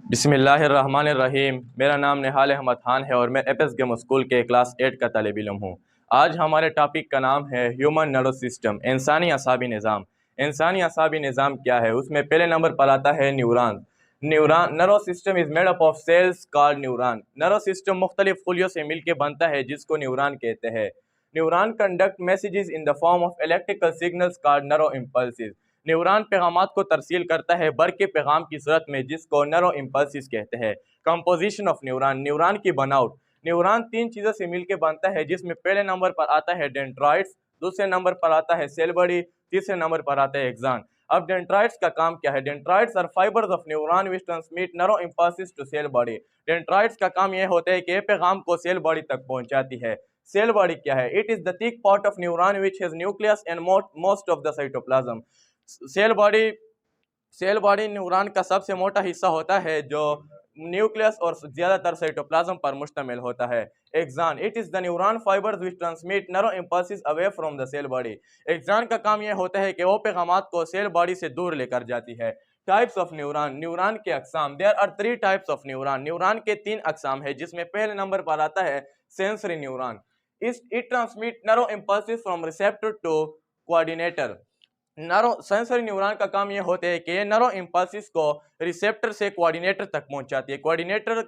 बिस्मिल्लाहिर्रहमानिर्रहीम। मेरा नाम निहाल अहमद खान है और मैं एपीएस गेम स्कूल के क्लास 8 का तालिब इल्म हूँ। आज हमारे टॉपिक का नाम है ह्यूमन नर्वस सिस्टम, इंसानी असाबी निज़ाम। इंसानी असाबी निज़ाम क्या है? उसमें पहले नंबर पर आता है neuron. Neuron nervous system is made up of cells called neuron. Nervous system मुख्तलिफ खुलियों से मिलकर बनता है जिसको न्यूरॉन कहते हैं। Neuron conduct messages in the form of electrical signals called nerve impulses. Neuron पैगामात को तरसील करता है बर के पैगाम की सूरत में जिसको नर्व इम्पल्सिस कहते हैं। कंपोजिशन ऑफ न्यूरॉन, न्यूरॉन की बनावट। न्यूरॉन तीन चीज़ों से मिलकर बनता है जिसमें पहले नंबर पर आता है डेंड्राइट्स, दूसरे नंबर पर आता है सेल बॉडी, तीसरे नंबर पर आता है एक्सान। अब डेंड्राइट्स का काम क्या है? Dendrites are fibres of neuron which transmit nerve impulses to cell body. Dendrites का काम यह होता है कि पैगाम को सेल बॉडी तक पहुंचाती है। सेल बॉडी क्या है? It is the thick part of neuron which has nucleus and most of the cytoplasm. Cell body cell body neuron का सबसे मोटा हिस्सा होता है जो न्यूक्लियस और ज्यादातर साइटोप्लाज्म पर मुश्तमिल होता है। Axon, it is the neuron fibres which transmit nerve impulses away from the cell body. Axon का काम यह होता है कि वो पैगामात को सेल बॉडी से दूर लेकर जाती है। टाइप्स ऑफ न्यूरॉन, न्यूरॉन के अकसाम। There are 3 types of neuron. Neuron के 3 अकसाम है जिसमें पहले नंबर पर आता है sensory neuron. It transmit nerve impulses from receptor to coordinator. Nerve sensory neuron का काम यह होता है कि ये नर्व इम्पल्सिस को रिसेप्टर से कोऑर्डिनेटर तक पहुंचाती है। कोऑर्डिनेटर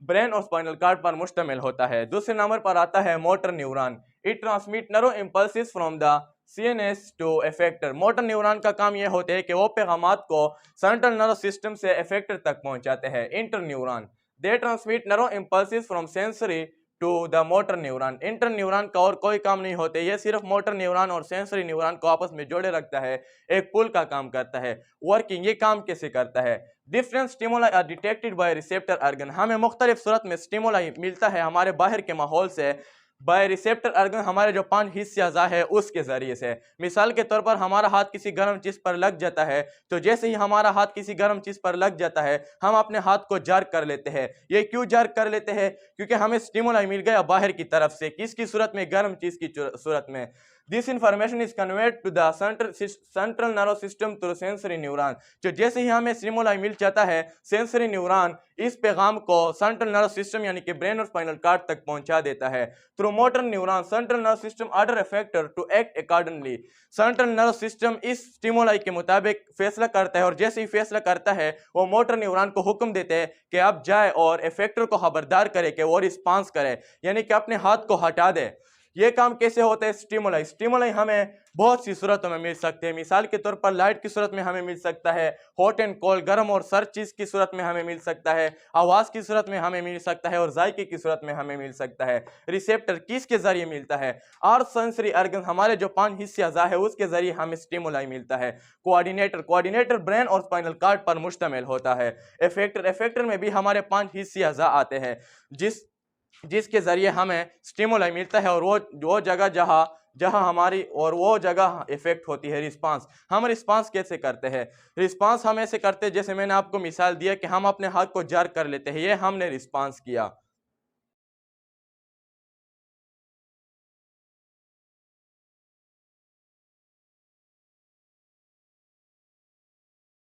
ब्रेन और स्पाइनल कार्ड पर मुश्तमिल होता है। दूसरे नंबर पर आता है motor neuron. It transmit nerve impulses from the CNS to effector. Motor neuron का काम यह होता है कि वो पैगामात को सेंट्रल नर्व सिस्टम से इफेक्टर तक पहुंचाते हैं। Interneuron, they transmit nerve impulses from sensory to the motor neuron. Interneuron का और कोई काम नहीं होते, ये सिर्फ मोटर न्यूरॉन और सेंसरी न्यूरॉन को आपस में जोड़े रखता है, एक पुल का काम करता है। वर्किंग, ये काम कैसे करता है? Different stimuli are detected by receptor organ. हमें मुख्तलिफ सूरत में स्टिमुलाई मिलता है हमारे बाहर के माहौल से बाय रिसेप्टर ऑर्गन, हमारे जो 5 हिस्से अज़ा है उसके ज़रिए से। मिसाल के तौर पर हमारा हाथ किसी गर्म चीज़ पर लग जाता है, तो जैसे ही हमारा हाथ किसी गर्म चीज़ पर लग जाता है हम अपने हाथ को जर्क कर लेते हैं। ये क्यों जर्क कर लेते हैं? क्योंकि हमें स्टिमुलाई मिल गया बाहर की तरफ से। किसकी सूरत में? गर्म चीज़ की सूरत में। This information is conveyed to the central nerve system through sensory neuron. जो जैसे ही हमें स्टिमुलाई मिल जाता है, सेंसरी न्यूरॉन इस पैगाम को सेंट्रल नर्व सिस्टम यानी कि ब्रेन और स्पाइनल कार्ड तक पहुंचा देता है। Through motor neuron, central nerve system order effector to act accordingly. Central nerve system इस स्टिमुलाई के मुताबिक फैसला करता है और जैसे ही फैसला करता है वो मोटर न्यूरॉन को हुक्म देते हैं कि अब जाए और इफेक्टर को खबरदार करे कि वो रिस्पांस करे, यानी कि अपने हाथ को हटा दे। ये काम कैसे होता है? स्टिमुलाई स्टिमुलाई हमें बहुत सी सूरतों में मिल सकते हैं। मिसाल के तौर पर लाइट की सूरत में हमें मिल सकता है, हॉट एंड कोल्ड गर्म और सर्द चीज़ की सूरत में हमें मिल सकता है, आवाज़ की सूरत में हमें मिल सकता है और जायके की सूरत में हमें मिल सकता है। रिसेप्टर किसके जरिए मिलता है? और सेंसरी ऑर्गन, हमारे जो 5 हिस्से अज़ा है उसके जरिए हमें स्टिमुलाई मिलता है। कोऑर्डिनेटर ब्रेन और स्पाइनल कार्ड पर मुश्तमिल होता है। इफेक्टर में भी हमारे 5 हिस्से अज़ा आते हैं जिसके जरिए हमें स्टिमुलाई मिलता है और वो जगह जहां हमारी और वो जगह इफेक्ट होती है। रिस्पांस, हम रिस्पांस कैसे करते हैं? रिस्पांस हम ऐसे करते हैं जैसे मैंने आपको मिसाल दिया कि हम अपने हाथ को जर्क कर लेते हैं, ये हमने रिस्पांस किया।